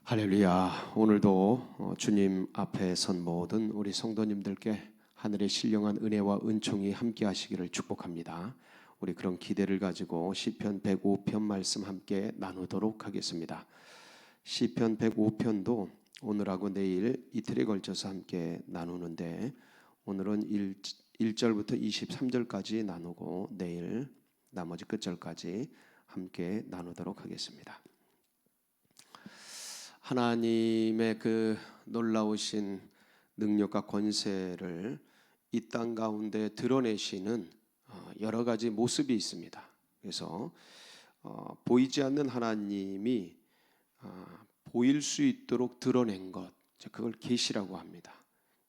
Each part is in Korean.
할렐루야. 오늘도 주님 앞에 선 모든 우리 성도님들께 하늘의 신령한 은혜와 은총이 함께 하시기를 축복합니다. 우리 그런 기대를 가지고 시편 105편 말씀 함께 나누도록 하겠습니다. 시편 105편도 오늘하고 내일 이틀에 걸쳐서 함께 나누는데, 오늘은 1절부터 23절까지 나누고 내일 나머지 끝절까지 함께 나누도록 하겠습니다. 하나님의 그 놀라우신 능력과 권세를 이 땅 가운데 드러내시는 여러 가지 모습이 있습니다. 그래서 보이지 않는 하나님이 보일 수 있도록 드러낸 것, 그걸 계시라고 합니다.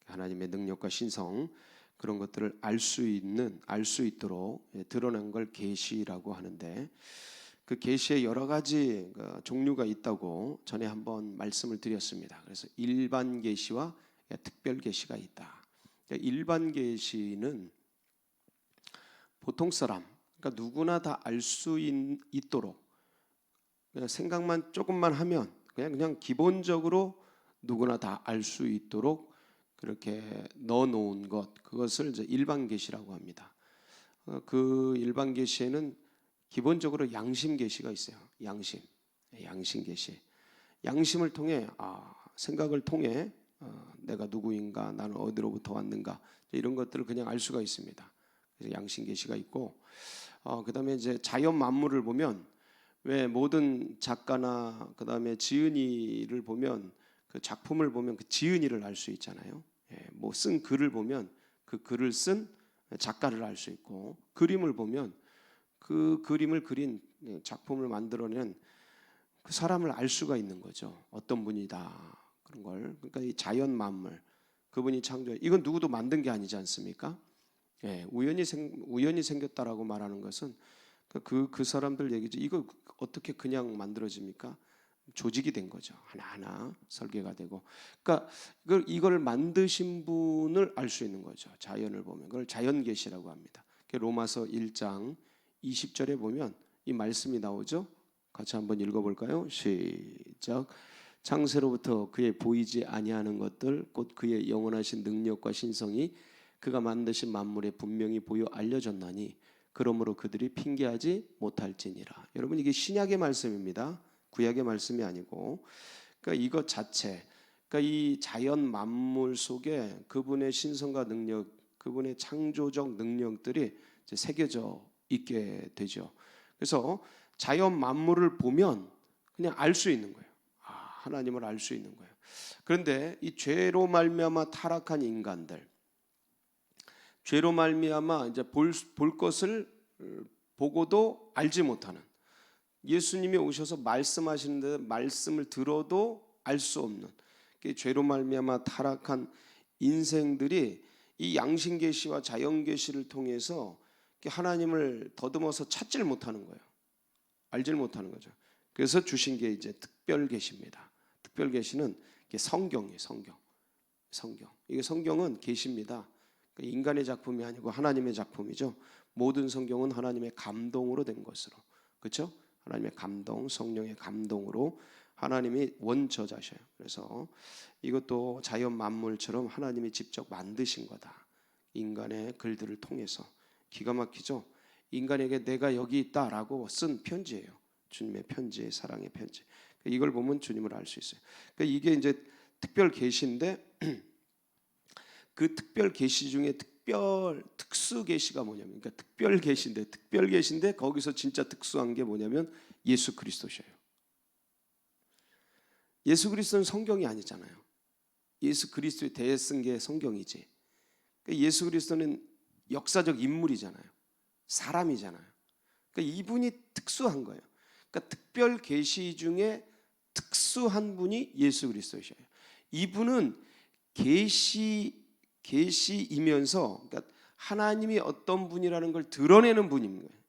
하나님의 능력과 신성, 그런 것들을 알 수 있도록 드러낸 걸 계시라고 하는데, 그 계시에 여러 가지 종류가 있다고 전에 한번 말씀을 드렸습니다. 그래서 일반 계시와 특별 계시가 있다. 일반 계시는 보통 사람, 그러니까 누구나 다 알 수 있도록 그냥 생각만 조금만 하면 그냥 기본적으로 누구나 다 알 수 있도록 그렇게 넣어놓은 것, 그것을 이제 일반 계시라고 합니다. 그 일반 계시에는 기본적으로 양심 계시가 있어요. 양심 계시. 양심을 통해 생각을 통해 내가 누구인가, 나는 어디로부터 왔는가, 이런 것들을 그냥 알 수가 있습니다. 그래서 양심 계시가 있고, 그다음에 이제 자연 만물을 보면 왜 모든 작가나 그다음에 지은이를 보면 그 작품을 보면 그 지은이를 알 수 있잖아요. 뭐 쓴 글을 보면 그 글을 쓴 작가를 알 수 있고, 그림을 보면 그 그림을 그린 작품을 만들어낸 그 사람을 알 수가 있는 거죠. 어떤 분이다, 그런 걸. 그러니까 이 자연 만물, 그분이 창조해, 이건 누구도 만든 게 아니지 않습니까? 우연히 생겼다라고 말하는 것은 그 사람들 얘기죠. 이거 어떻게 그냥 만들어집니까? 조직이 된 거죠. 하나하나 설계가 되고. 그러니까 이걸 만드신 분을 알 수 있는 거죠. 자연을 보면 그걸 자연 계시라고 합니다. 로마서 1장 20절에 보면 이 말씀이 나오죠. 같이 한번 읽어볼까요? 시작. 창세로부터 그의 보이지 아니하는 것들, 곧 그의 영원하신 능력과 신성이 그가 만드신 만물에 분명히 보여 알려졌나니 그러므로 그들이 핑계하지 못할지니라. 여러분, 이게 신약의 말씀입니다. 구약의 말씀이 아니고, 그러니까 이것 자체, 그러니까 이 자연 만물 속에 그분의 신성과 능력, 그분의 창조적 능력들이 이제 새겨져 있게 되죠. 그래서 자연 만물을 보면 그냥 알 수 있는 거예요. 하나님을 알 수 있는 거예요. 그런데 이 죄로 말미암아 타락한 인간들, 죄로 말미암아 이제 볼 것을 보고도 알지 못하는, 예수님이 오셔서 말씀하시는데 말씀을 들어도 알 수 없는, 죄로 말미암아 타락한 인생들이 이 양심 계시와 자연 계시를 통해서 하나님을 더듬어서 찾질 못하는 거예요. 알질 못하는 거죠. 그래서 주신 게 이제 특별 계시입니다. 특별 계시는 성경이에요. 성경. 이게 성경은 계시입니다. 인간의 작품이 아니고 하나님의 작품이죠. 모든 성경은 하나님의 감동으로 된 것으로, 그렇죠? 하나님의 감동, 성령의 감동으로 하나님이 원저자셔요. 그래서 이것도 자연 만물처럼 하나님이 직접 만드신 거다. 인간의 글들을 통해서. 기가 막히죠? 인간에게 내가 여기 있다라고 쓴 편지예요. 주님의 편지, 사랑의 편지. 이걸 보면 주님을 알 수 있어요. 이게 이제 특별 계시인데, 그 특별 계시 중에 특수 계시가 뭐냐면, 그러니까 특별 계시인데 거기서 진짜 특수한 게 뭐냐면 예수 그리스도셔요. 예수 그리스도는 성경이 아니잖아요. 예수 그리스도에 대해 쓴 게 성경이지. 예수 그리스도는 역사적 인물이잖아요. 사람이잖아요. 이분이 특수한 거예요. 특별 계시 중에 특수한 분이 예수 그리스도셔요. 이분은 계시이면서, 그러니까 하나님이 어떤 분이라는 걸 드러내는 분인 거예요.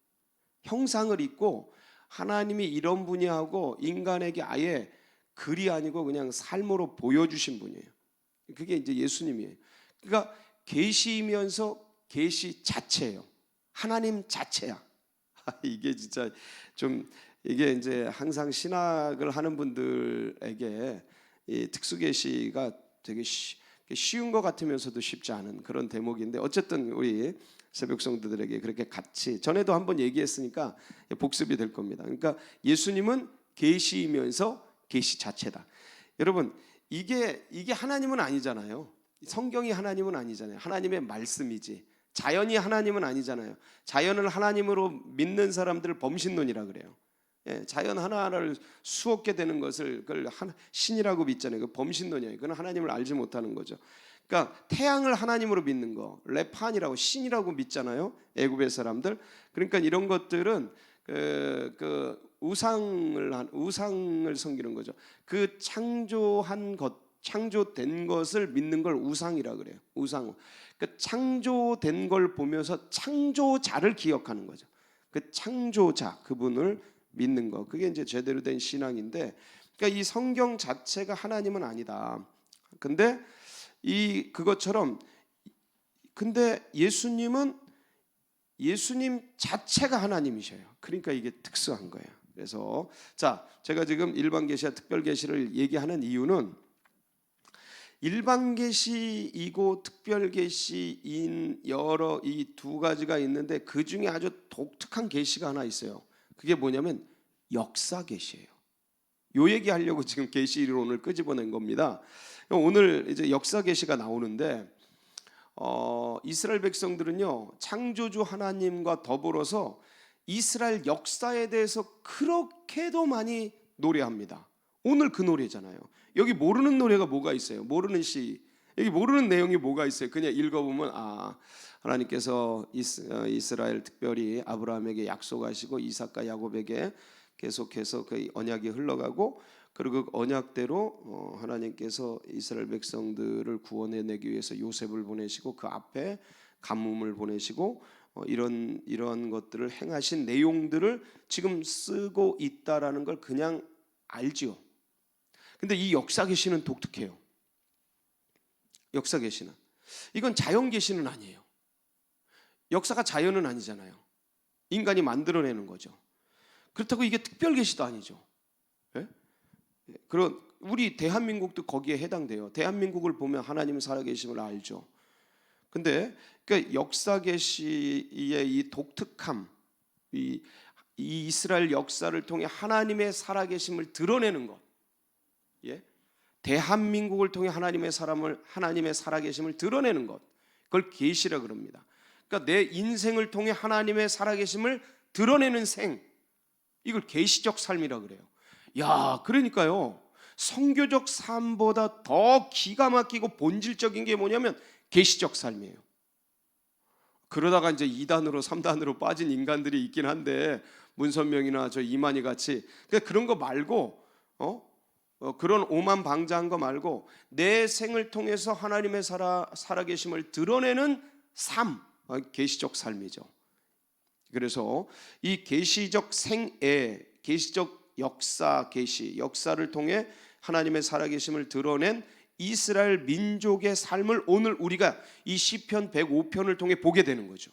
형상을 입고 하나님이 이런 분이하고 인간에게 아예 글이 아니고 그냥 삶으로 보여주신 분이에요. 그게 이제 예수님이에요. 그러니까 계시이면서 계시 자체예요. 하나님 자체야. 이게 진짜 좀 이게 이제 항상 신학을 하는 분들에게 이 특수계시가 되게 쉬운 것 같으면서도 쉽지 않은 그런 대목인데, 어쨌든 우리 새벽 성도들에게 그렇게 같이 전에도 한번 얘기했으니까 복습이 될 겁니다. 그러니까 예수님은 계시이면서 계시 자체다. 여러분, 이게 하나님은 아니잖아요. 성경이 하나님은 아니잖아요. 하나님의 말씀이지. 자연이 하나님은 아니잖아요. 자연을 하나님으로 믿는 사람들을 범신론이라 그래요. 예, 자연 하나를 수없게 되는 것을 그걸 신이라고 믿잖아요. 그 범신론이에요. 그건 하나님을 알지 못하는 거죠. 그러니까 태양을 하나님으로 믿는 거, 레판이라고 신이라고 믿잖아요. 애굽의 사람들. 그러니까 이런 것들은 우상을 섬기는 거죠. 그 창조된 것을 믿는 걸 우상이라 그래요. 우상. 그 창조된 걸 보면서 창조자를 기억하는 거죠. 그 창조자, 그분을 믿는 거. 그게 이제 제대로 된 신앙인데, 그러니까 이 성경 자체가 하나님은 아니다. 근데 그것처럼 근데 예수님 자체가 하나님이셔요. 그러니까 이게 특수한 거예요. 그래서 자, 제가 지금 일반 계시와 특별 계시를 얘기하는 이유는 일반 계시이고 특별 계시인 여러 이 두 가지가 있는데 그 중에 아주 독특한 계시가 하나 있어요. 그게 뭐냐면 역사 계시예요. 요 얘기하려고 지금 계시를 오늘 끄집어낸 겁니다. 오늘 이제 역사 계시가 나오는데 이스라엘 백성들은요, 창조주 하나님과 더불어서 이스라엘 역사에 대해서 그렇게도 많이 노래합니다. 오늘 그 노래잖아요. 여기 모르는 노래가 뭐가 있어요? 모르는 시, 여기 모르는 내용이 뭐가 있어요? 그냥 읽어보면 하나님께서 이스라엘 특별히 아브라함에게 약속하시고 이삭과 야곱에게 계속해서 그 언약이 흘러가고, 그리고 그 언약대로 하나님께서 이스라엘 백성들을 구원해내기 위해서 요셉을 보내시고 그 앞에 가뭄을 보내시고 이런 것들을 행하신 내용들을 지금 쓰고 있다라는 걸 그냥 알죠. 근데 이 역사 계시는 독특해요. 역사 계시는 이건 자연 계시는 아니에요. 역사가 자연은 아니잖아요. 인간이 만들어내는 거죠. 그렇다고 이게 특별 계시도 아니죠. 예? 그런 우리 대한민국도 거기에 해당돼요. 대한민국을 보면 하나님은 살아계심을 알죠. 근데 그러니까 역사 계시의 이 독특함, 이 이스라엘 역사를 통해 하나님의 살아계심을 드러내는 것, 예? 대한민국을 통해 하나님의 살아계심을 드러내는 것, 그걸 계시라 그럽니다. 그러니까 내 인생을 통해 하나님의 살아계심을 드러내는 생, 이걸 계시적 삶이라 그래요. 야, 그러니까요, 성교적 삶보다 더 기가 막히고 본질적인 게 뭐냐면 계시적 삶이에요. 그러다가 이제 2단으로 3단으로 빠진 인간들이 있긴 한데, 문선명이나 저 이만희 같이 그런 거 말고 그런 오만방자한 거 말고 내 생을 통해서 하나님의 살아계심을 드러내는 삶, 계시적 삶이죠. 그래서 이 계시적 생애, 계시적 역사 계시, 역사를 통해 하나님의 살아계심을 드러낸 이스라엘 민족의 삶을 오늘 우리가 이 시편 105편을 통해 보게 되는 거죠.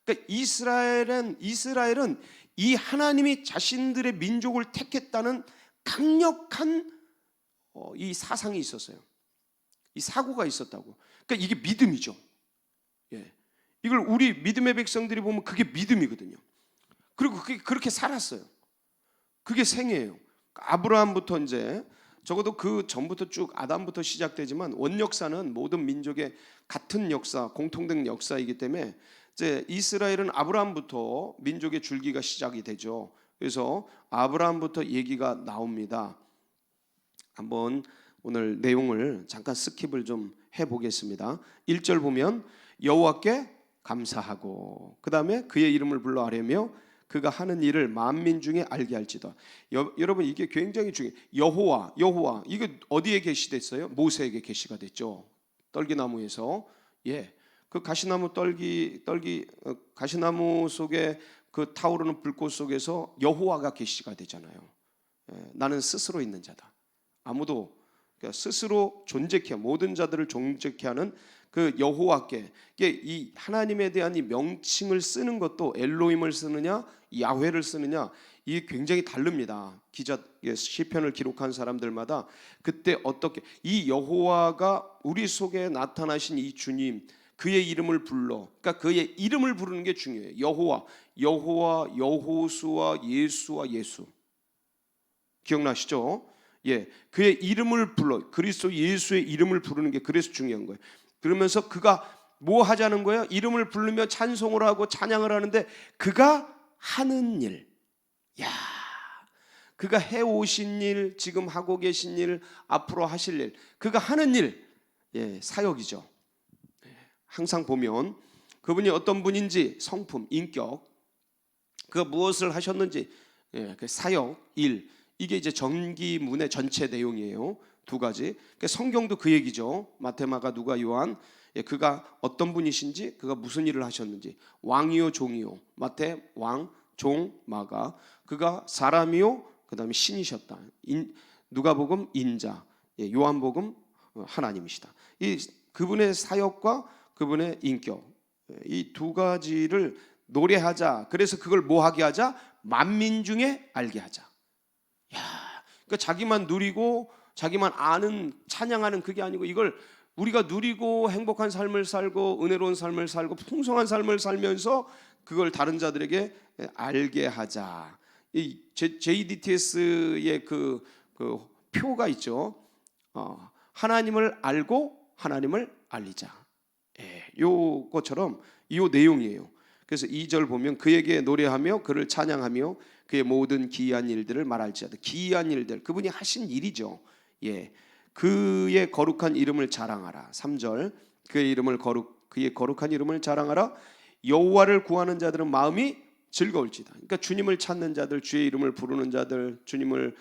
그러니까 이스라엘은 이 하나님이 자신들의 민족을 택했다는 강력한 이 사상이 있었어요. 이 사고가 있었다고. 그러니까 이게 믿음이죠. 예. 이걸 우리 믿음의 백성들이 보면 그게 믿음이거든요. 그리고 그게 그렇게 살았어요. 그게 생애예요. 아브라함부터 이제 적어도 그 전부터 쭉 아담부터 시작되지만 원역사는 모든 민족의 같은 역사, 공통된 역사이기 때문에 이제 이스라엘은 아브라함부터 민족의 줄기가 시작이 되죠. 그래서 아브라함부터 얘기가 나옵니다. 한번 오늘 내용을 잠깐 스킵을 좀 해보겠습니다. 1절 보면 여호와께 감사하고 그 다음에 그의 이름을 불러 아뢰며 그가 하는 일을 만민 중에 알게 할지다. 여러분, 이게 굉장히 중요해요. 여호와 이게 어디에 계시됐어요? 모세에게 계시가 됐죠. 떨기나무에서. 예, 그 가시나무 가시나무 속에 그 타오르는 불꽃 속에서 여호와가 계시가 되잖아요. 예, 나는 스스로 있는 자다. 아무도, 그러니까 스스로 존재케, 모든 자들을 존재케 하는 그 여호와께, 이 하나님에 대한 이 명칭을 쓰는 것도 엘로힘을 쓰느냐 야훼를 쓰느냐, 이게 굉장히 다릅니다. 시편을 기록한 사람들마다 그때 어떻게 이 여호와가 우리 속에 나타나신 이 주님, 그의 이름을 불러, 그러니까 그의 이름을 부르는 게 중요해요. 여호와, 여호수아, 예수와 예수, 기억나시죠? 예, 그의 이름을 불러, 그리스도 예수의 이름을 부르는 게 그래서 중요한 거예요. 그러면서 그가 뭐 하자는 거예요? 이름을 부르며 찬송을 하고 찬양을 하는데 그가 하는 일, 야, 그가 해오신 일, 지금 하고 계신 일, 앞으로 하실 일, 그가 하는 일, 예, 사역이죠. 항상 보면 그분이 어떤 분인지, 성품, 인격, 그가 무엇을 하셨는지, 예, 그 사역, 일, 이게 이제 전기문의 전체 내용이에요. 두 가지. 그러니까 성경도 그 얘기죠. 마태, 마가, 누가, 요한. 예, 그가 어떤 분이신지, 그가 무슨 일을 하셨는지. 왕이요 종이요. 마태 왕, 종, 마가. 그가 사람이요, 그 다음에 신이셨다. 누가복음 인자, 예, 요한복음 하나님이시다. 이 그분의 사역과 그분의 인격, 이 두 가지를 노래하자. 그래서 그걸 뭐 하게 하자? 만민 중에 알게 하자. 야, 그러니까 자기만 누리고 자기만 아는, 찬양하는 그게 아니고 이걸 우리가 누리고 행복한 삶을 살고 은혜로운 삶을 살고 풍성한 삶을 살면서 그걸 다른 자들에게 알게 하자. 이 JDTS의 그 표가 있죠. 하나님을 알고 하나님을 알리자. 예, 요것처럼 이 내용이에요. 그래서 2절 보면 그에게 노래하며 그를 찬양하며 그의 모든 기이한 일들을 말할지어다. 기이한 일들, 그분이 하신 일이죠. 예, 그의 거룩한 이름을 자랑하라. 3절 그의 거룩한 이름을 자랑하라. 여호와를 구하는 자들은 마음이 즐거울지다. 그러니까 주님을 찾는 자들, 주의 이름을 부르는 자들, 주님을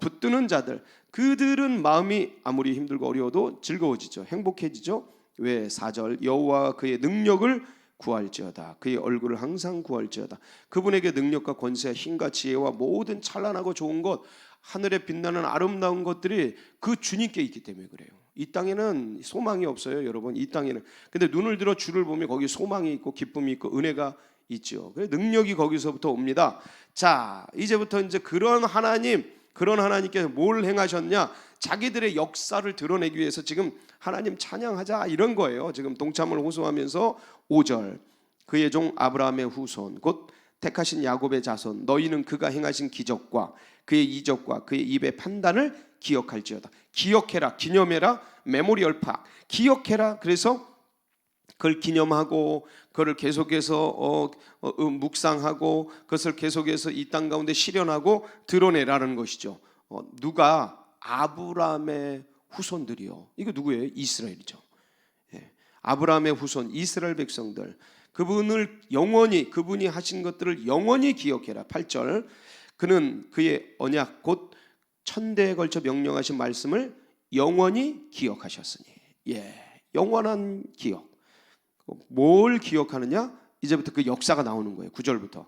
붙드는 자들, 그들은 마음이 아무리 힘들고 어려워도 즐거워지죠. 행복해지죠. 왜? 4절 여호와 그의 능력을 구할지어다. 그의 얼굴을 항상 구할지어다. 그분에게 능력과 권세, 힘과 지혜와 모든 찬란하고 좋은 것, 하늘에 빛나는 아름다운 것들이 그 주님께 있기 때문에 그래요. 이 땅에는 소망이 없어요, 여러분. 이 땅에는. 근데 눈을 들어 주를 보면 거기 소망이 있고 기쁨이 있고 은혜가 있죠. 능력이 거기서부터 옵니다. 자, 이제부터 이제 그런 하나님께서 뭘 행하셨냐? 자기들의 역사를 드러내기 위해서 지금 하나님 찬양하자 이런 거예요. 지금 동참을 호소하면서 5절 그의 종 아브라함의 후손 곧 택하신 야곱의 자손 너희는 그가 행하신 기적과 그의 이적과 그의 입의 판단을 기억할지어다. 기억해라, 기념해라, 메모리얼 팍, 기억해라. 그래서 그걸 기념하고 그걸 계속해서 묵상하고 그것을 계속해서 이 땅 가운데 실현하고 드러내라는 것이죠. 누가? 아브라함의 후손들이요. 이거 누구예요? 이스라엘이죠. 예. 아브라함의 후손 이스라엘 백성들, 그분을 영원히, 그분이 하신 것들을 영원히 기억해라. 8절 그는 그의 언약 곧 천대에 걸쳐 명령하신 말씀을 영원히 기억하셨으니. 예, 영원한 기억. 뭘 기억하느냐? 이제부터 그 역사가 나오는 거예요. 9절부터.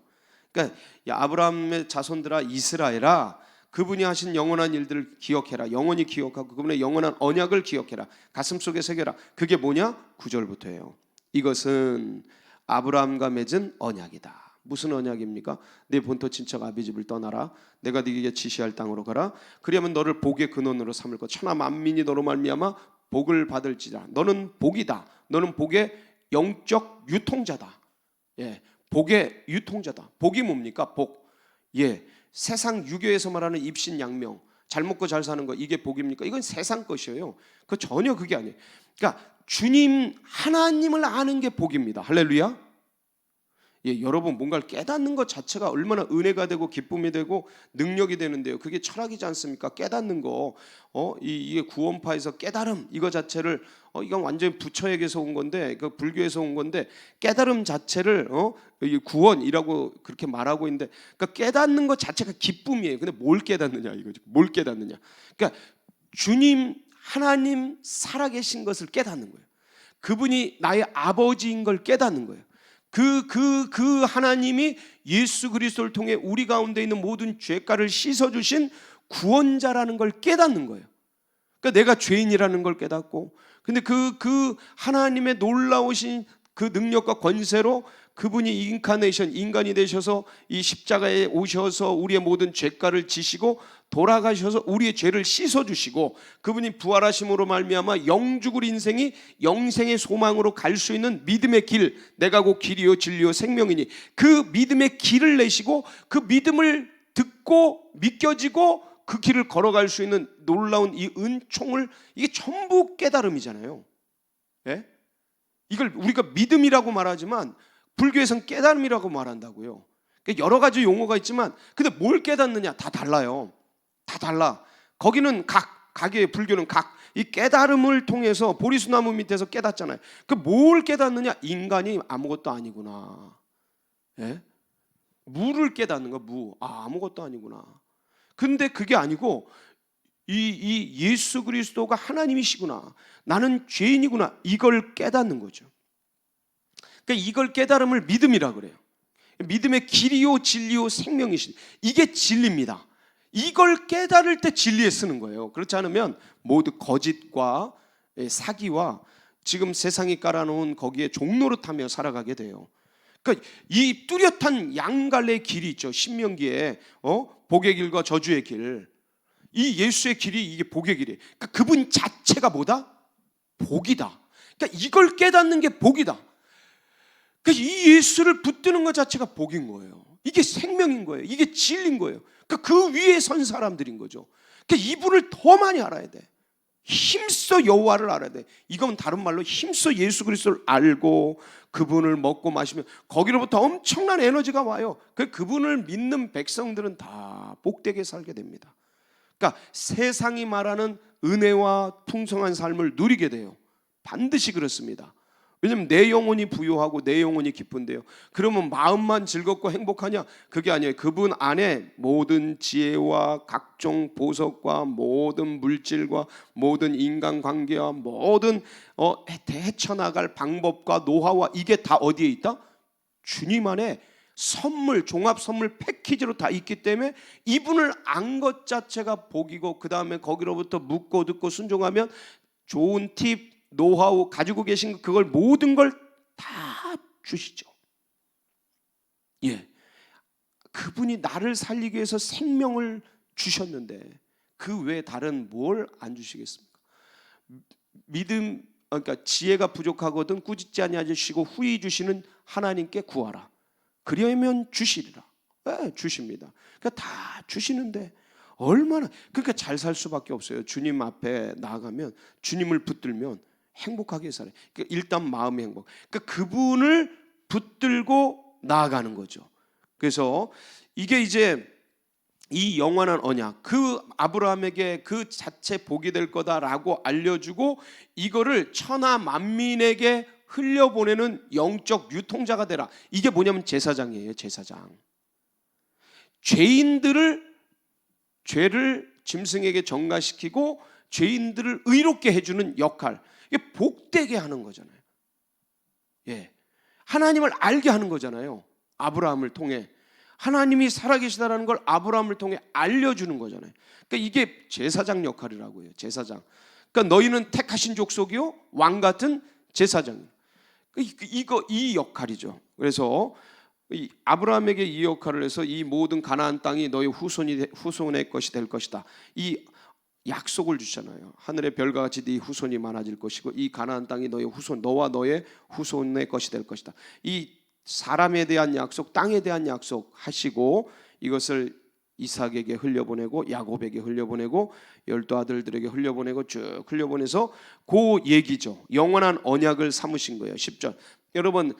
그러니까 아브라함의 자손들아 이스라엘아, 그분이 하신 영원한 일들을 기억해라. 영원히 기억하고 그분의 영원한 언약을 기억해라. 가슴속에 새겨라. 그게 뭐냐? 9절부터예요. 이것은 아브라함과 맺은 언약이다. 무슨 언약입니까? 내 본토 친척 아비집을 떠나라. 내가 네게 지시할 땅으로 가라. 그리하면 너를 복의 근원으로 삼을 것. 천하 만민이 너로 말미암아 복을 받을지라. 너는 복이다. 너는 복의 영적 유통자다. 예, 복의 유통자다. 복이 뭡니까? 복. 예, 세상 유교에서 말하는 입신양명, 잘 먹고 잘 사는 거, 이게 복입니까? 이건 세상 것이에요. 그 전혀 그게 아니에요. 그러니까 주님 하나님을 아는 게 복입니다. 할렐루야. 예, 여러분 뭔가를 깨닫는 것 자체가 얼마나 은혜가 되고 기쁨이 되고 능력이 되는데요. 그게 철학이지 않습니까? 깨닫는 거, 이게 구원파에서 깨달음 이거 자체를 이건 완전히 부처에게서 온 건데, 그 불교에서 온 건데 깨달음 자체를 구원이라고 그렇게 말하고 있는데, 그러니까 깨닫는 것 자체가 기쁨이에요. 근데 뭘 깨닫느냐 이거죠. 뭘 깨닫느냐? 그러니까 주님 하나님 살아계신 것을 깨닫는 거예요. 그분이 나의 아버지인 걸 깨닫는 거예요. 그 하나님이 예수 그리스도를 통해 우리 가운데 있는 모든 죄가를 씻어주신 구원자라는 걸 깨닫는 거예요. 그러니까 내가 죄인이라는 걸 깨닫고, 근데 그 하나님의 놀라우신 그 능력과 권세로 그분이 인카네이션, 인간이 되셔서 이 십자가에 오셔서 우리의 모든 죄가를 지시고 돌아가셔서 우리의 죄를 씻어주시고, 그분이 부활하심으로 말미암아 영죽을 인생이 영생의 소망으로 갈 수 있는 믿음의 길, 내가 곧 길이요 진리요 생명이니, 그 믿음의 길을 내시고 그 믿음을 듣고 믿겨지고 그 길을 걸어갈 수 있는 놀라운 이 은총을, 이게 전부 깨달음이잖아요. 예? 이걸 우리가 믿음이라고 말하지만 불교에서는 깨달음이라고 말한다고요. 여러 가지 용어가 있지만 근데 뭘 깨닫느냐 다 달라요. 다 달라. 거기는 각의 불교는 이 깨달음을 통해서 보리수나무 밑에서 깨닫잖아요. 그 뭘 깨닫느냐? 인간이 아무것도 아니구나. 예? 무를 깨닫는 거, 무. 아무것도 아니구나. 근데 그게 아니고 이 예수 그리스도가 하나님이시구나, 나는 죄인이구나, 이걸 깨닫는 거죠. 그러니까 이걸 깨달음을 믿음이라 그래요. 믿음의 길이요 진리요 생명이신, 이게 진리입니다. 이걸 깨달을 때 진리에 쓰는 거예요. 그렇지 않으면 모두 거짓과 사기와 지금 세상이 깔아놓은 거기에 종노릇하며 살아가게 돼요. 그러니까 이 뚜렷한 양갈래의 길이 있죠. 신명기에 복의 길과 저주의 길, 이 예수의 길이 이게 복의 길이에요. 그러니까 그분 자체가 뭐다? 복이다. 그러니까 이걸 깨닫는 게 복이다. 그러니까 이 예수를 붙드는 것 자체가 복인 거예요. 이게 생명인 거예요. 이게 진리인 거예요. 그러니까 그 위에 선 사람들인 거죠. 그러니까 이분을 더 많이 알아야 돼. 힘써 여호와를 알아야 돼. 이건 다른 말로 힘써 예수 그리스도를 알고 그분을 먹고 마시면 거기로부터 엄청난 에너지가 와요. 그분을 믿는 백성들은 다 복되게 살게 됩니다. 그러니까 세상이 말하는 은혜와 풍성한 삶을 누리게 돼요. 반드시 그렇습니다. 왜냐하면 내 영혼이 부요하고 내 영혼이 기쁜데요. 그러면 마음만 즐겁고 행복하냐? 그게 아니에요. 그분 안에 모든 지혜와 각종 보석과 모든 물질과 모든 인간관계와 모든 헤쳐나갈 방법과 노하우와 이게 다 어디에 있다? 주님 안에 선물, 종합 선물 패키지로 다 있기 때문에 이분을 안 것 자체가 복이고, 그 다음에 거기로부터 묻고 듣고 순종하면 좋은 팁, 노하우 가지고 계신 그걸 모든 걸 다 주시죠. 예, 그분이 나를 살리기 위해서 생명을 주셨는데 그 외에 다른 뭘 안 주시겠습니까? 믿음, 그러니까 지혜가 부족하거든 꾸짖지 아니하시고 후히 주시는 하나님께 구하라. 그리하면 주시리라. 네, 주십니다. 그러니까 다 주시는데 얼마나, 그러니까 잘 살 수밖에 없어요. 주님 앞에 나아가면, 주님을 붙들면 행복하게 살아요. 그러니까 일단 마음의 행복. 그러니까 그분을 붙들고 나아가는 거죠. 그래서 이게 이제 이 영원한 언약, 그 아브라함에게 그 자체 복이 될 거다라고 알려주고 이거를 천하 만민에게 흘려보내는 영적 유통자가 되라. 이게 뭐냐면 제사장이에요. 제사장. 죄를 짐승에게 전가시키고 죄인들을 의롭게 해주는 역할, 이게 복되게 하는 거잖아요. 예, 하나님을 알게 하는 거잖아요. 아브라함을 통해 하나님이 살아계시다라는 걸 아브라함을 통해 알려주는 거잖아요. 그러니까 이게 제사장 역할이라고 해요. 제사장. 그러니까 너희는 택하신 족속이요 왕 같은 제사장. 이 역할이죠. 그래서 이 아브라함에게 이 역할을 해서 이 모든 가나안 땅이 너희 후손의 것이 될 것이다. 이 약속을 주잖아요. 하늘의 별과 같이 네 후손이 많아질 것이고 이 가나안 땅이 너희 후손, 너와 너의 후손의 것이 될 것이다. 이 사람에 대한 약속, 땅에 대한 약속 하시고 이것을 이삭에게 흘려보내고 야곱에게 흘려보내고 12 아들들에게 흘려보내고 쭉 흘려보내서 그 얘기죠. 영원한 언약을 삼으신 거예요. 10절. 여러분,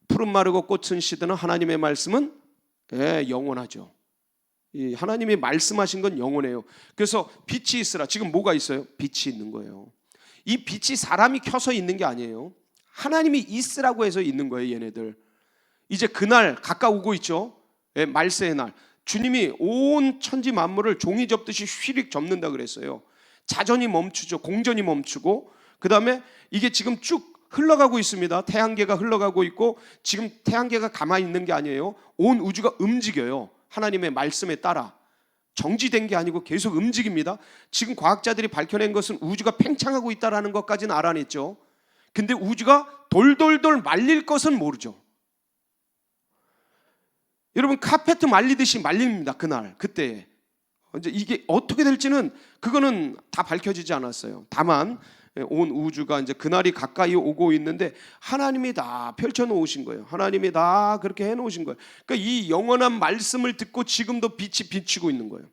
푸른 마르고 꽃은 시드는 하나님의 말씀은 영원하죠. 하나님이 말씀하신 건 영원해요. 그래서 빛이 있으라. 지금 뭐가 있어요? 빛이 있는 거예요. 이 빛이 사람이 켜서 있는 게 아니에요. 하나님이 있으라고 해서 있는 거예요. 얘네들 이제 그날 가까우고 있죠. 말세의 날, 주님이 온 천지 만물을 종이 접듯이 휘릭 접는다 그랬어요. 자전이 멈추죠. 공전이 멈추고, 그 다음에 이게 지금 쭉 흘러가고 있습니다. 태양계가 흘러가고 있고, 지금 태양계가 가만히 있는 게 아니에요. 온 우주가 움직여요. 하나님의 말씀에 따라 정지된 게 아니고 계속 움직입니다. 지금 과학자들이 밝혀낸 것은 우주가 팽창하고 있다는 것까지는 알아냈죠. 근데 우주가 돌돌돌 말릴 것은 모르죠. 여러분 카페트 말리듯이 말립니다. 그날 그때에. 이제 이게 어떻게 될지는 그거는 다 밝혀지지 않았어요. 다만 온 우주가 이제 그날이 가까이 오고 있는데 하나님이 다 펼쳐 놓으신 거예요. 하나님이 다 그렇게 해 놓으신 거예요. 그러니까 이 영원한 말씀을 듣고 지금도 빛이 비치고 있는 거예요.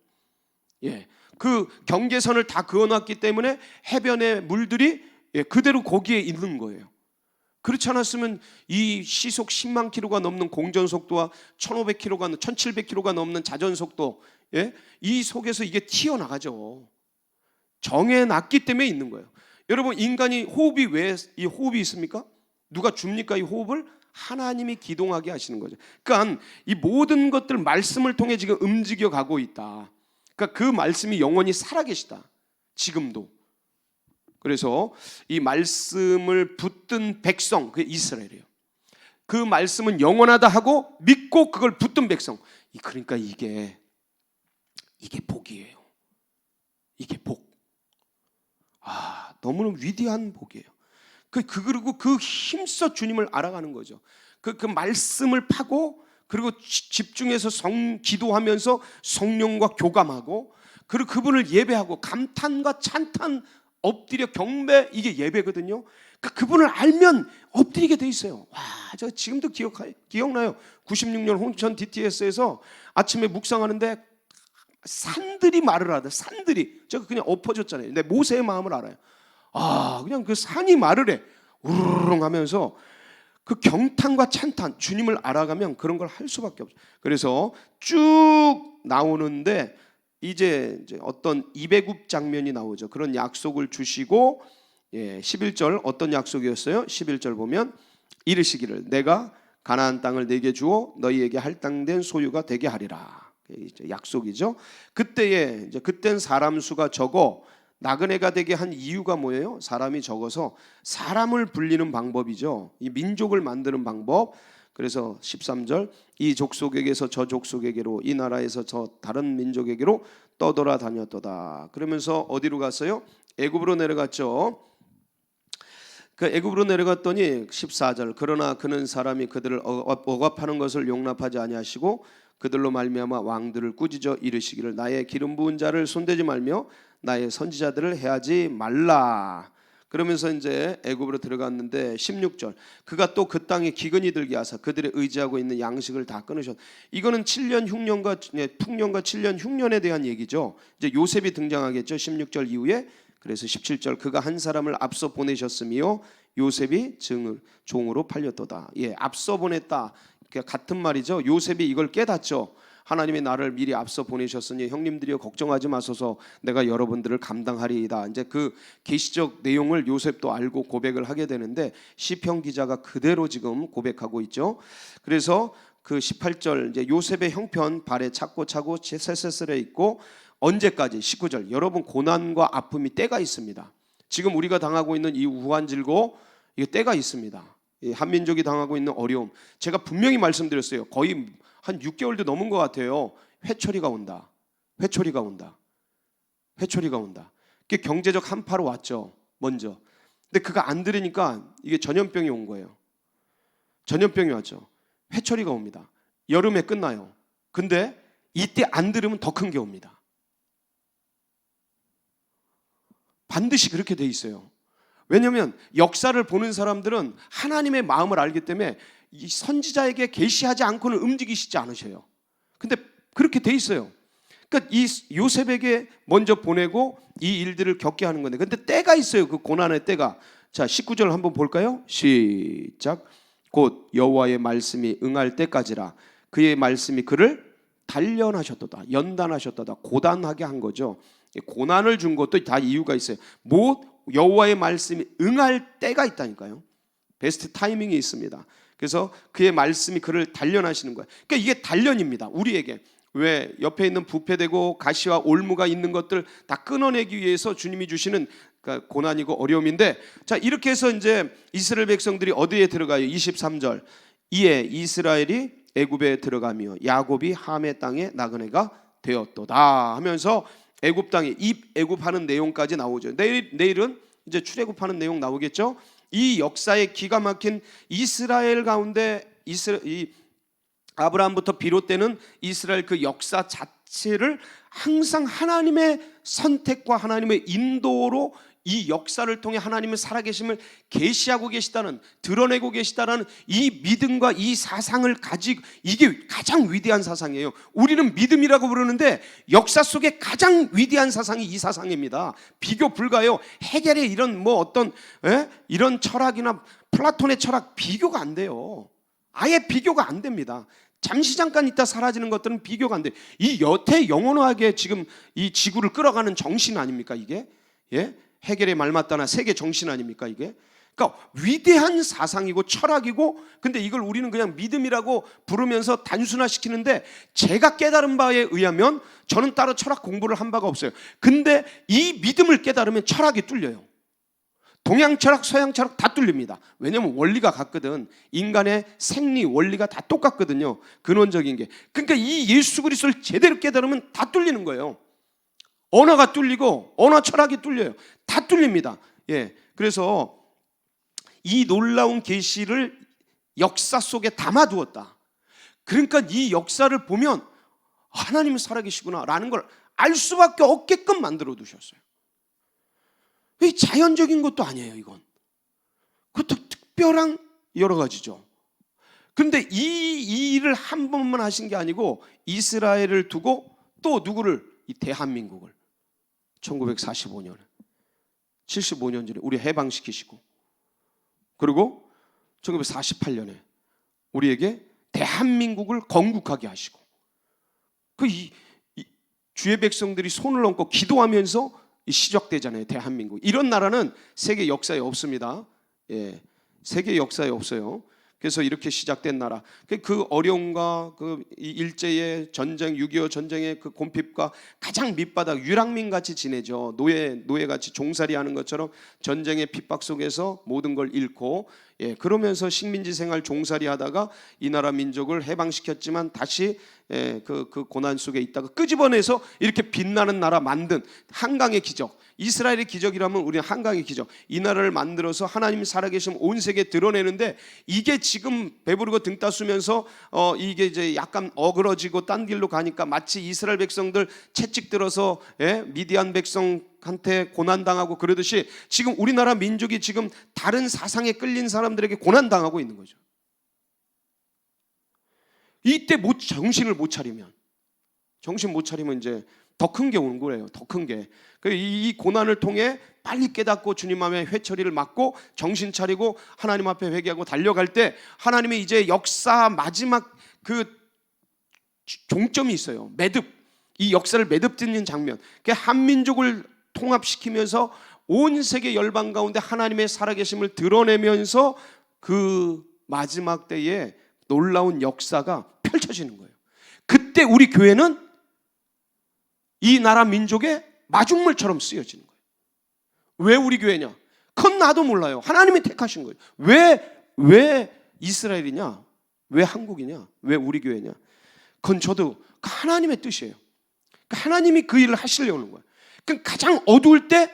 예, 그 경계선을 다 그어놨기 때문에 해변의 물들이 그대로 거기에 있는 거예요. 그렇지 않았으면 이 시속 10만 킬로가 넘는 공전 속도와 1500킬로가 1700킬로가 넘는 자전 속도, 이 속에서 이게 튀어나가죠. 정해놨기 때문에 있는 거예요. 여러분 인간이 호흡이 왜 이 호흡이 있습니까? 누가 줍니까? 이 호흡을 하나님이 기동하게 하시는 거죠. 그러니까 이 모든 것들 말씀을 통해 지금 움직여 가고 있다. 그러니까 그 말씀이 영원히 살아계시다. 지금도. 그래서 이 말씀을 붙든 백성, 그게 이스라엘이에요. 그 말씀은 영원하다 하고 믿고 그걸 붙든 백성. 그러니까 이게 복이에요. 이게 복. 너무나 위대한 복이에요. 그리고 그 힘써 주님을 알아가는 거죠. 그 말씀을 파고 그리고 집중해서 기도하면서 성령과 교감하고 그리고 그분을 예배하고 감탄과 찬탄 엎드려 경배, 이게 예배거든요. 그분을 알면 엎드리게 돼 있어요. 제가 지금도 기억나요. 96년 홍천 DTS에서 아침에 묵상하는데 산들이 말을 하다. 산들이 제가 그냥 엎어졌잖아요. 근데 모세의 마음을 알아요. 그냥 그 산이 말을 해. 우르릉 하면서 그 경탄과 찬탄, 주님을 알아가면 그런 걸 할 수밖에 없어요. 그래서 쭉 나오는데 이제 어떤 이배굽 장면이 나오죠. 그런 약속을 주시고 11절 어떤 약속이었어요? 11절 보면 이르시기를 내가 가나안 땅을 내게 주어 너희에게 할당된 소유가 되게 하리라. 이제 약속이죠. 그땐 사람 수가 적어 나그네가 되게 한 이유가 뭐예요? 사람이 적어서 사람을 불리는 방법이죠. 이 민족을 만드는 방법. 그래서 13절 이 족속에게서 저 족속에게로 이 나라에서 저 다른 민족에게로 떠돌아 다녔도다. 그러면서 어디로 갔어요? 애굽으로 내려갔죠. 그 애굽으로 내려갔더니 14절 그러나 그는 사람이 그들을 억압하는 것을 용납하지 아니하시고 그들로 말미암아 왕들을 꾸짖어 이르시기를 나의 기름 부은 자를 손대지 말며 나의 선지자들을 해하지 말라. 그러면서 이제 애굽으로 들어갔는데 16절 그가 또 그 땅에 기근이 들게 하사 그들의 의지하고 있는 양식을 다 끊으셨. 이거는 7년 흉년과 풍년과 7년 흉년에 대한 얘기죠. 이제 요셉이 등장하겠죠. 16절 이후에. 그래서 17절 그가 한 사람을 앞서 보내셨으며 요셉이 종으로 팔렸도다. 앞서 보냈다. 같은 말이죠. 요셉이 이걸 깨닫죠. 하나님이 나를 미리 앞서 보내셨으니 형님들이여 걱정하지 마소서 내가 여러분들을 감당하리이다. 이제 그 계시적 내용을 요셉도 알고 고백을 하게 되는데 시편 기자가 그대로 지금 고백하고 있죠. 그래서 그 18절 이제 요셉의 형편 발에 차고 쇠쇠쇠 있고 언제까지 19절 여러분 고난과 아픔이 때가 있습니다. 지금 우리가 당하고 있는 이 우환질고 이게 때가 있습니다. 한민족이 당하고 있는 어려움 제가 분명히 말씀드렸어요. 거의 한 6개월도 넘은 것 같아요. 회초리가 온다. 회초리가 온다. 회초리가 온다. 그게 경제적 한파로 왔죠. 먼저. 근데 그가 안 들으니까 이게 전염병이 온 거예요. 전염병이 왔죠. 회초리가 옵니다. 여름에 끝나요. 근데 이때 안 들으면 더 큰 게 옵니다. 반드시 그렇게 돼 있어요. 왜냐하면 역사를 보는 사람들은 하나님의 마음을 알기 때문에 이 선지자에게 계시하지 않고는 움직이시지 않으셔요. 근데 그렇게 돼 있어요. 그러니까 이 요셉에게 먼저 보내고 이 일들을 겪게 하는 건데 근데 때가 있어요. 그 고난의 때가. 자 19절 한번 볼까요? 시작. 곧 여호와의 말씀이 응할 때까지라 그의 말씀이 그를 단련하셨도다. 연단하셨도다. 고단하게 한 거죠. 고난을 준 것도 다 이유가 있어요. 여호와의 말씀이 응할 때가 있다니까요. 베스트 타이밍이 있습니다. 그래서 그의 말씀이 그를 단련하시는 거예요. 그러니까 이게 단련입니다. 우리에게. 왜 옆에 있는 부패되고 가시와 올무가 있는 것들 다 끊어내기 위해서 주님이 주시는 고난이고 어려움인데 자 이렇게 해서 이제 이스라엘 백성들이 어디에 들어가요? 23절 이에 이스라엘이 애굽에 들어가며 야곱이 함의 땅에 나그네가 되었도다 하면서 애굽 땅에 애굽하는 내용까지 나오죠. 내일은 이제 출애굽하는 내용 나오겠죠. 이 역사의 기가 막힌 이스라엘 가운데 이 아브라함부터 비롯되는 이스라엘 그 역사 자체를 항상 하나님의 선택과 하나님의 인도로 이 역사를 통해 하나님의 살아계심을 계시하고 계시다는, 드러내고 계시다는 이 믿음과 이 사상을 가지고, 이게 가장 위대한 사상이에요. 우리는 믿음이라고 부르는데 역사 속에 가장 위대한 사상이 이 사상입니다. 비교 불가해요. 헤겔의 이런 이런 철학이나 플라톤의 철학 비교가 안 돼요. 아예 비교가 안 됩니다. 잠시 잠깐 있다 사라지는 것들은 비교가 안 돼. 이 여태 영원하게 지금 이 지구를 끌어가는 정신 아닙니까 이게? 예? 헤겔의 말 맞다나 세계 정신 아닙니까 이게? 그러니까 위대한 사상이고 철학이고, 근데 이걸 우리는 그냥 믿음이라고 부르면서 단순화시키는데, 제가 깨달은 바에 의하면, 저는 따로 철학 공부를 한 바가 없어요. 근데 이 믿음을 깨달으면 철학이 뚫려요. 동양 철학, 서양 철학 다 뚫립니다. 왜냐하면 원리가 같거든. 인간의 생리 원리가 다 똑같거든요. 근원적인 게. 그러니까 이 예수 그리스도를 제대로 깨달으면 다 뚫리는 거예요. 언어가 뚫리고 언어 철학이 뚫려요. 다 뚫립니다. 예, 그래서 이 놀라운 계시를 역사 속에 담아두었다. 그러니까 이 역사를 보면 하나님이 살아계시구나라는 걸 알 수밖에 없게끔 만들어 두셨어요. 이 자연적인 것도 아니에요. 이건 그것도 특별한 여러 가지죠. 그런데 이 일을 한 번만 하신 게 아니고 이스라엘을 두고 또 누구를? 이 대한민국을 1945년에 75년 전에 우리 해방시키시고, 그리고 1948년에 우리에게 대한민국을 건국하게 하시고, 주의 백성들이 손을 얹고 기도하면서 시작되잖아요. 대한민국. 이런 나라는 세계 역사에 없습니다. 예, 세계 역사에 없어요. 그래서 이렇게 시작된 나라, 그 어려움과 그 일제의 전쟁, 6.25 전쟁의 그 곰핍과 가장 밑바닥, 유랑민 같이 지내죠. 노예같이 종살이하는 것처럼 전쟁의 핍박 속에서 모든 걸 잃고, 예, 그러면서 식민지 생활 종살이하다가 이 나라 민족을 해방시켰지만 다시 그 고난 속에 있다가 끄집어내서 이렇게 빛나는 나라 만든 한강의 기적, 이스라엘의 기적이라면 우리는 한강의 기적, 이 나라를 만들어서 하나님이 살아계시면 온 세계에 드러내는데, 이게 지금 배부르고 등 따수면서 이게 이제 약간 어그러지고 딴 길로 가니까 마치 이스라엘 백성들 채찍 들어서 미디안 백성한테 고난당하고 그러듯이 지금 우리나라 민족이 지금 다른 사상에 끌린 사람들에게 고난당하고 있는 거죠. 이때 정신 못 차리면 이제 더 큰 게 오는 거예요. 더 큰 게. 이 고난을 통해 빨리 깨닫고 주님 앞에 회초리를 맞고 정신 차리고 하나님 앞에 회개하고 달려갈 때, 하나님의 이제 역사 마지막 그 종점이 있어요. 매듭. 이 역사를 매듭 짓는 장면. 한민족을 통합시키면서 온 세계 열방 가운데 하나님의 살아계심을 드러내면서 그 마지막 때에 놀라운 역사가 펼쳐지는 거예요. 그때 우리 교회는 이 나라 민족의 마중물처럼 쓰여지는 거예요. 왜 우리 교회냐? 그건 나도 몰라요. 하나님이 택하신 거예요. 왜 이스라엘이냐? 왜 한국이냐? 왜 우리 교회냐? 그건 저도 하나님의 뜻이에요. 하나님이 그 일을 하시려는 거예요. 가장 어두울 때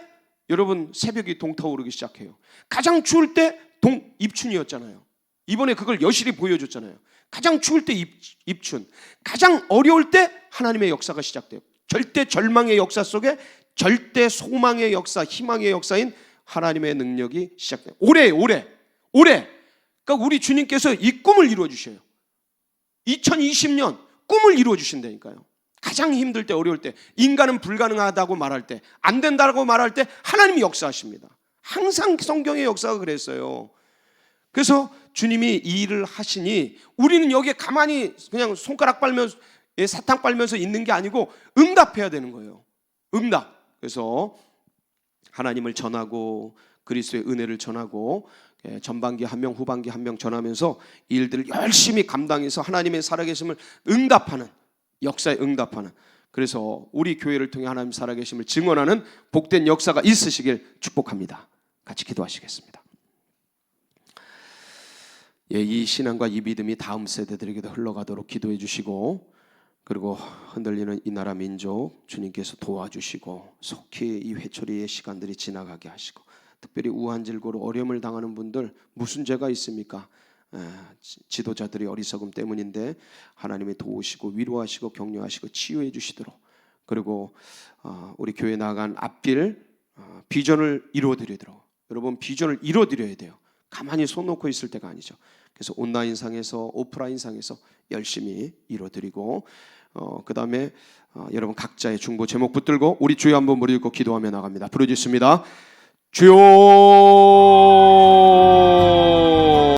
여러분 새벽이 동타오르기 시작해요. 가장 추울 때 입춘이었잖아요. 이번에 그걸 여실히 보여줬잖아요. 가장 추울 때 입춘, 가장 어려울 때 하나님의 역사가 시작돼요. 절대 절망의 역사 속에 절대 소망의 역사, 희망의 역사인 하나님의 능력이 시작돼요. 올해. 그러니까 우리 주님께서 이 꿈을 이루어 주셔요. 2020년 꿈을 이루어 주신다니까요. 가장 힘들 때, 어려울 때, 인간은 불가능하다고 말할 때, 안 된다고 말할 때 하나님이 역사하십니다. 항상 성경의 역사가 그랬어요. 그래서 주님이 이 일을 하시니 우리는 여기에 가만히 그냥 손가락 빨면서 사탕 빨면서 있는 게 아니고 응답해야 되는 거예요. 응답. 그래서 하나님을 전하고 그리스도의 은혜를 전하고 전반기 한 명, 후반기 한 명 전하면서 이 일들을 열심히 감당해서 하나님의 살아계심을 응답하는, 역사에 응답하는, 그래서 우리 교회를 통해 하나님 살아계심을 증언하는 복된 역사가 있으시길 축복합니다. 같이 기도하시겠습니다. 예, 이 신앙과 이 믿음이 다음 세대들에게도 흘러가도록 기도해 주시고, 그리고 흔들리는 이 나라 민족 주님께서 도와주시고 속히 이 회초리의 시간들이 지나가게 하시고, 특별히 우한질고로 어려움을 당하는 분들 무슨 죄가 있습니까? 지도자들의 어리석음 때문인데 하나님이 도우시고 위로하시고 격려하시고 치유해 주시도록, 그리고 우리 교회 나간 앞길 비전을 이루어드리도록. 여러분, 비전을 이루어드려야 돼요. 가만히 손 놓고 있을 때가 아니죠. 그래서 온라인상에서 오프라인상에서 열심히 이루어드리고, 그 다음에 여러분 각자의 중보 제목 붙들고 우리 주여 한번 무릎 꿇고 기도하며 나갑니다. 부르짖습니다. 주여